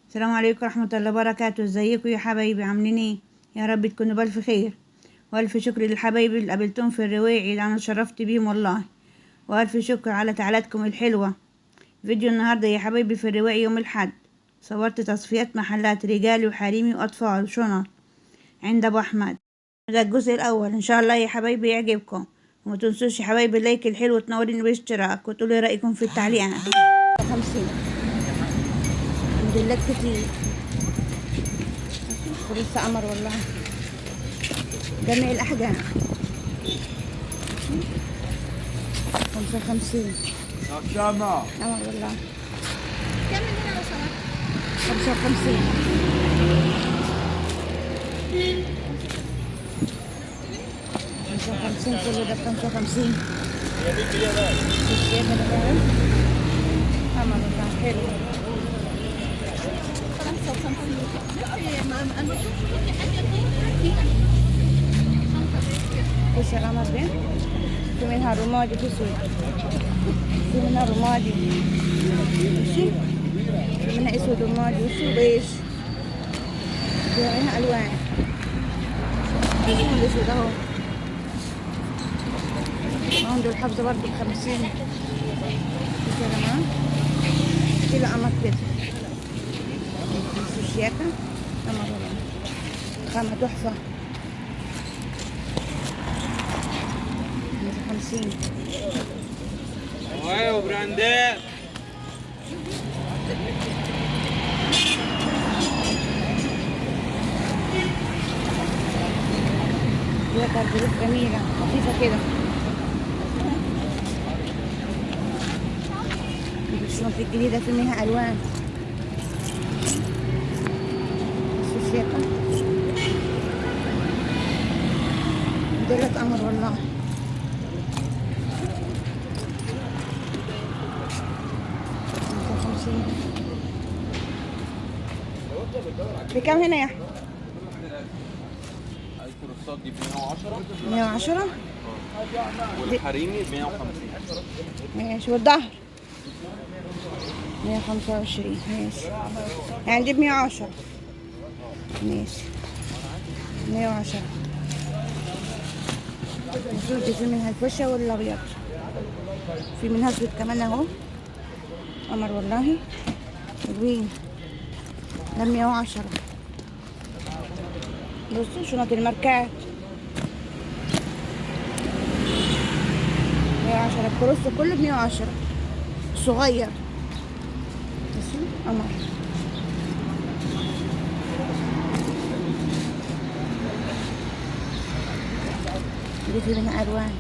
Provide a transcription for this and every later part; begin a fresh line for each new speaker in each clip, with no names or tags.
السلام عليكم ورحمة الله وبركاته. ازيكم يا حبايبي، عاملين ايه؟ يا رب تكونوا بألف خير. والف شكر للحبايب اللي قابلتهم في الرواعي اللي انا اتشرفت بيهم والله، والف شكر على تعليقاتكم الحلوة. فيديو النهاردة يا حبايبي في الرواعي يوم الحد صورت تصفيات محلات رجالي وحريمي واطفال وشنط عند ابو احمد. ده الجزء الاول، ان شاء الله يا حبايبي يعجبكم. وما تنسوش يا حبايبي اللايك الحلو وتنوريني بالاشتراك وتقولوا رأيكم في التعليقات. 50 موديلات كتير ولسه قمر والله، جميع الأحجام. 55 قمر والله. كم من هنا لو سمحت؟ 55 55 كله ده 55. الشيخ ده كمان قمر والله حلو. 55 وش القمر ده؟ في منها رمادي في اسود، في منها رمادي ماشي، في منها اسود رمادي وشو بيش، في منها الوان. بيكون الاسود اهو. عنده الحفظة برضه ب50. بصوا يا جماعة كده قمر كده. بصوا الشياكة قمر والله، خامة تحفة. 50
ايوه براندات.
فيها كارديلات جميلة خفيفة كده. الشنط الجديدة في منها ألوان. بصوا الشياكة موديلات قمر والله. بكام هنا يا احمد؟
الكروسات دي ب 110.
110
والحريمي ب 150.
ماشي. والظهر 125 ماشي، يعني دي ب110 ماشي. 110 الزوج دي في منها الفشة والابيض، في منها اسود كمان اهو قمر والله حلوين. ده 110. بصوا شنط الماركات 110. الكروس كله ب110 صغير. بصوا قمر. دي في منها الوان.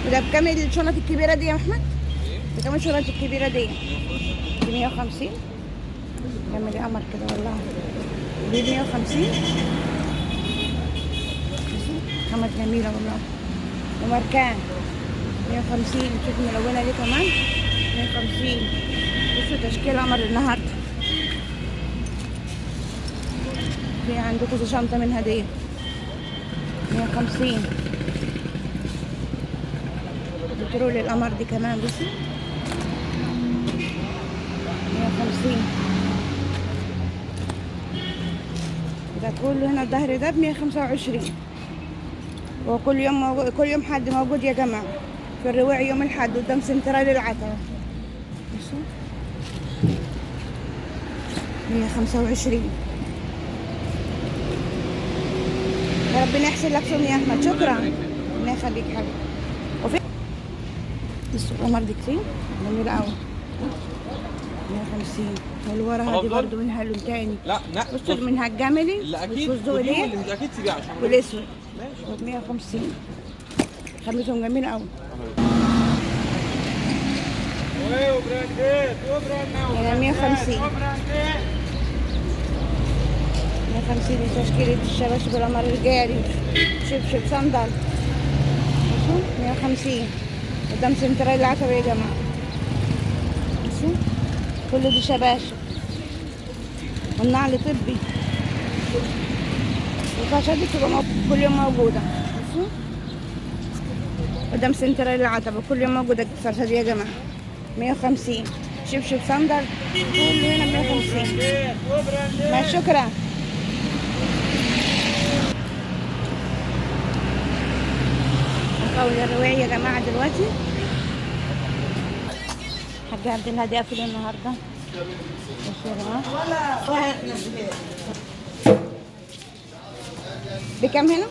وده بكام الشنط الكبيرة دي يا احمد؟ بكام الشنط الكبيرة دي؟ ب 150. جميل قمر كده والله. دي 150. خامات جميلة والله. وماركان 150. شوف ملونة دي كمان 150. بصوا تشكيل قمر النهاردة. في عندكم شنطة من هدية 150. بترول القمر دي كمان بصوا 150. ده كله هنا الظهر ده ب125. وكل يوم موجود، كل يوم حد موجود يا جماعة في الرواعي يوم الحد قدام سنترال العتبة. بصوا 125. يا ربنا يحسن لك سمي يا احمد. شكرا ربنا يخليك حبيبي. وفي بصوا القمر دي كتير جميلة قوي 150. والورا دي برضه منها لون تاني.
لا
بصوا منها الجملي
اللي اكيد
والفستق دي
واللي مش اكيد سيبيه عشان
والاسود
ماشي.
150. خامتهم جميلة قوي.
ايوه براندات وبراندات.
هنا 150. 150 دي تشكيلة الشباشب القمر الرجالي. شبشب صندل بصوا 150 قدام سنترال العتبة يا جماعة. بصوا كل دي شباشب والنعل طبي. الفاشة دي بتبقى كل يوم موجودة. بصوا قدام سنترال العتبة كل يوم موجودة الفرشة دي يا جماعة 150. شبشب صندل كله هنا 150. ما شكرا. هنقول الرواية يا جماعة دلوقتي. حاج عبد الهادي قافل النهارده. بكم هنا؟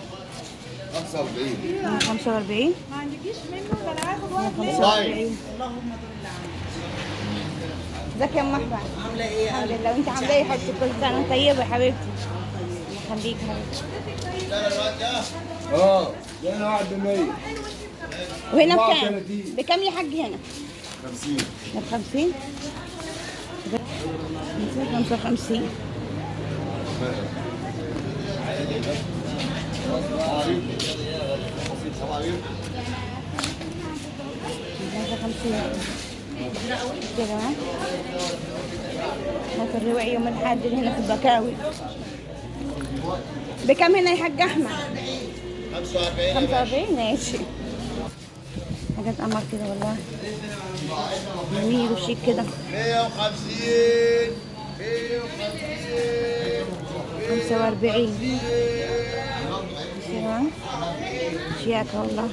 45.
45.
ما عندكيش منه ده انا هاخد واحد
45. ازيك يا ام احمد؟ عامله ايه؟ الحمد لله. وانت عامله ايه يا حبيبتي؟ كل سنه وانت طيبه يا حبيبتي. الله يخليك يا حبيبتي.
ده انا واحد ب 100.
وهنا بكام؟ بكام يا حاج هنا؟
50.
ب 50. 55. كده هات الرواق يوم الأحد اللي هنا في البكاوي. بكم هنا يا حاج أحمد؟
45.
45 ماشي. حاجات قمر كده والله جميل وشيك كده.
150.
45 شياكة والله.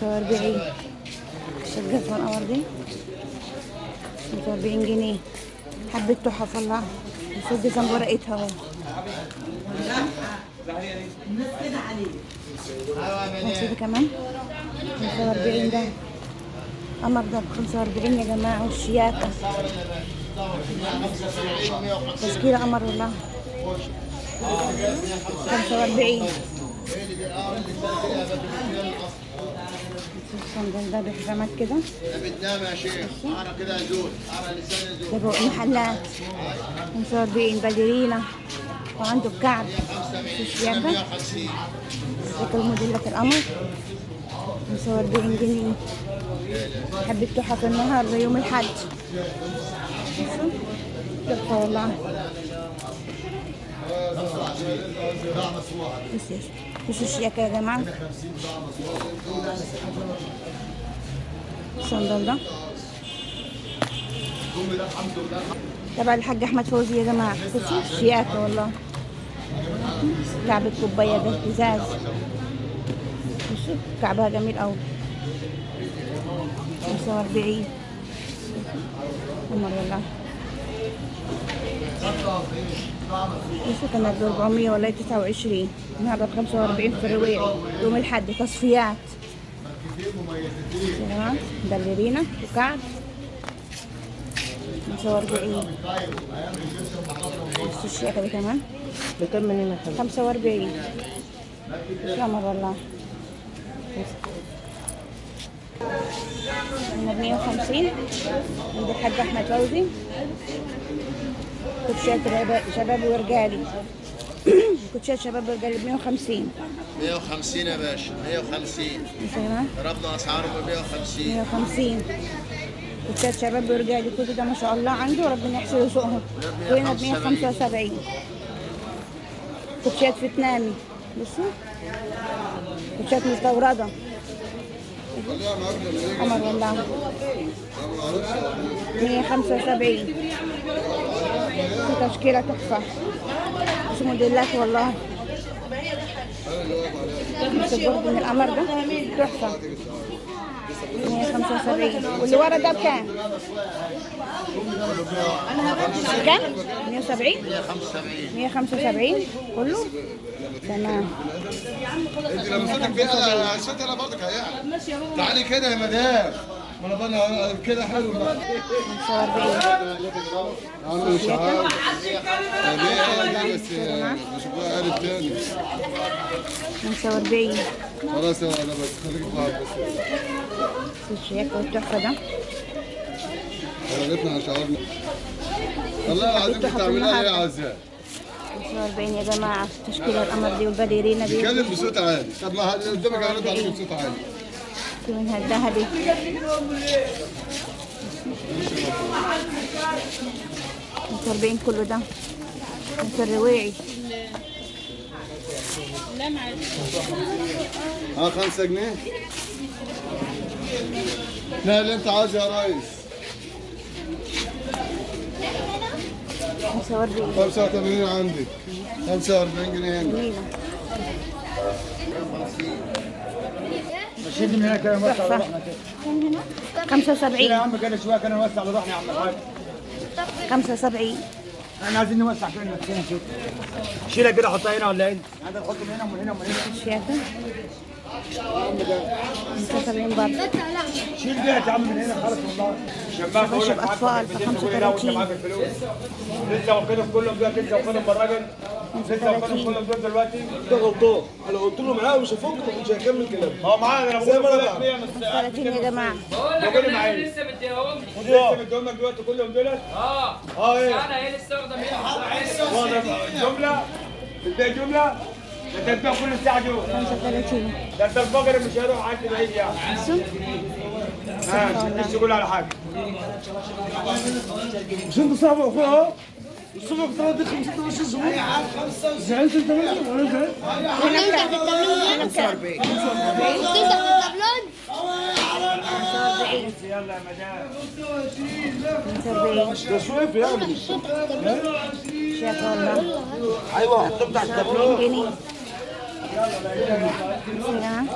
45 شقة والقمر دي 45 جنيه. حبة تحف والله. الفوق جنب ورقتها اهو. بس ده كمان 45 ده قمر ده ب 45 يا جماعة. والشياكة تشكيلة قمر والله. 45 الصندل ده بحزامات كده.
ده بتنام يا شيخ. انا كده ازول. انا لساني ازول.
ده فوق محلات 45 باليرينا. وعنده الكعب في الشياكة.
150.
ذيك الموديلات القمر 45 جنيه. حبة تحف النهاردة يوم الحج. تحفة والله. بس الشياكة يا جماعة. الصندل ده تبع الحاج احمد فوزي يا جماعة. بصوا شياكة والله. كعب الكوباية ده ازاز. بصوا كعبها جميل اوي. 45 قمر والله. بصوا كانت ب 400 ولا 29 النهارده ب 45 في الرواية يوم الحد. تصفيات يا جماعة. باليرينا وكعب 45. بصوا الشياكة دي كمان
بكم من هنا؟
45 قمر والله. هنا ب 150 عند الحاج احمد فوزي. كوتشات شباب ورجالي. كوتشات شباب ورجالي ب 150.
150 يا باشا. 150. ضربنا اسعاره ب 150.
150 كوتشات شباب ورجالي. كل ده ما شاء الله عنده ربنا يحسن سوقهم. وهنا ب 175 كوتشات فيتنامي. بصوا كوتشات مستوردة قمر والله. 175 في تشكيلة تحفة. بس موديلات والله. بس الجرد من القمر ده تحفة. 175 واللي ورا ده بكام؟ كام؟ 170 175 كله تمام.
انت لما صوتك بيعلى صوتي انا برضك هيعلى. تعالي كده يا مدام. ما انا كده حلو بقى.
45
انا مش عارف. بس بشوفها قالب تاني.
45
خلاص انا بس خليك معاك بس.
الشياكة والتحفة ده
غلطنا على شعورنا. والله العظيم بتعملها ايه يا عزام؟
45 يا جماعة. تشكيلة القمر دي والباليرينا دي.
اتكلم بصوت عالي. طب ما قدامك هرد عليك بصوت عالي.
في منها الذهبي. 45 كله ده. في الرواعي.
5 جنيه. لا اللي انت عايزه يا ريس.
45
85 عندي 45 جنيه هنا.
جميلة.
شيل من هنا كده نوسع
تحفة.
لروحنا كده.
75
يا عم كده شويه كده نوسع لروحنا يا عم الحاج.
75
احنا عايزين نوسع كده نفسنا كده. شيلها كده حطها هنا ولا هنا؟ عندك تحط من هنا ومن هنا ومن هنا.
شياكة 75 برضه.
شيل ديت يا عم من هنا خالص والله. شماعة بقول لك
أطفال
معاك
في
35 معاك الفلوس. لسه واخدهم كلهم دلوقتي لسه واخدهم بالراجل. لسه واخدهم كلهم دول دلوقتي.
ده غلطان، انا قلت له معاه مش هفك مش هيكمل كلامه.
هو معايا انا
زي ما
بقول
أنا
لك
بقى.
30 يا جماعة.
بقول معايا. لسه مديهم لك دلوقتي كلهم دولت. ايه؟
انا هي لسه واخده مني
جمله بتبيع جمله ده انت بتبيع كل ساعه جوه.
35
ده انت الفقر مش هيروح عندي بعيد يعني. ماشي مش تقول على حاجه.
مش انت صاحب اخويا اهو؟ الصبح كنت انا داخل 26 زبون. زعلت انت مني ولا زعلت؟
انت في التمرين
45
انت في التمرين
يلا يا مدام.
45
ده شويف يعني.
شياكة والله.
ايوه تبع التابلو.
40 جنيه. نعم.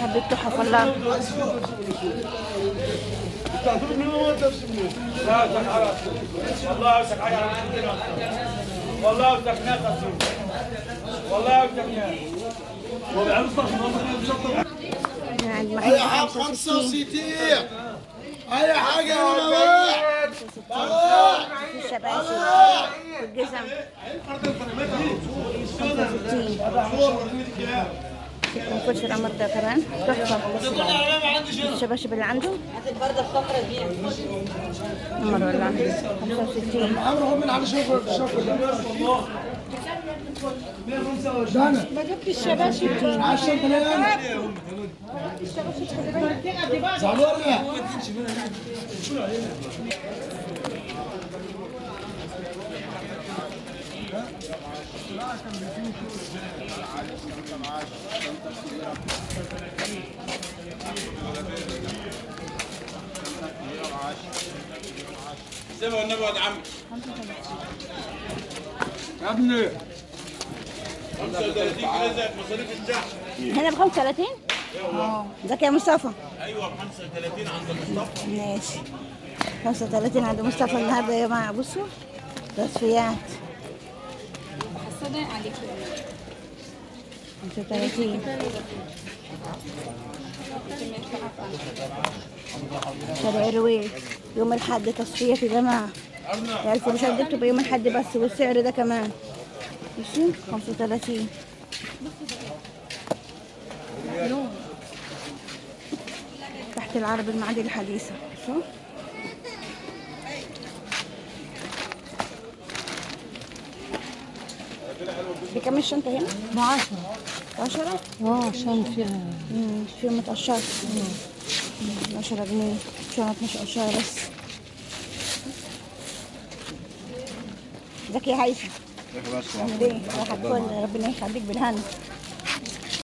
حبيت تحف والله.
تعتبر ان هو نفس منين؟
لا خلاص والله اوسك حاجه على عندنا. والله اوسك ناس اصيل. والله اوسك ناس.
يعني
اي
المحل
حاجه
65
65 اي حاجه يا ولد.
في الشباشب والجزم 65 من كرسي الأمر ده كمان تحفة. الشباشب اللي عنده أمر والله 65
عمرو من على شوفر ده انا
ما جبت الشباشب
10 كلام زعلوا ولا
سيبها والنبي يا عم
يا ابني
35 جنيه زائد مصاريف الزحمه.
هنا ب 35 ازيك يا مصطفى.
ايوه ب 35 عند مصطفى.
ماشي 35 عند مصطفى النهارده يا جماعة. بصوا تصفيات 35 شارع رويل يوم الحد تصفيات يا جماعة. الفروشات دي بتبقى يوم الحد بس والسعر ده كمان. ماشي 35 تحت العرب المعادي الحديثة. شو بكم الشنطة هنا؟
ب 10
10
عشان فيها
في متقشر 10 جنيه شنط مش قشرة بس. ازيك يا هيثم؟ عامل ايه؟ صباح الفل ربنا يخليك بالهنا.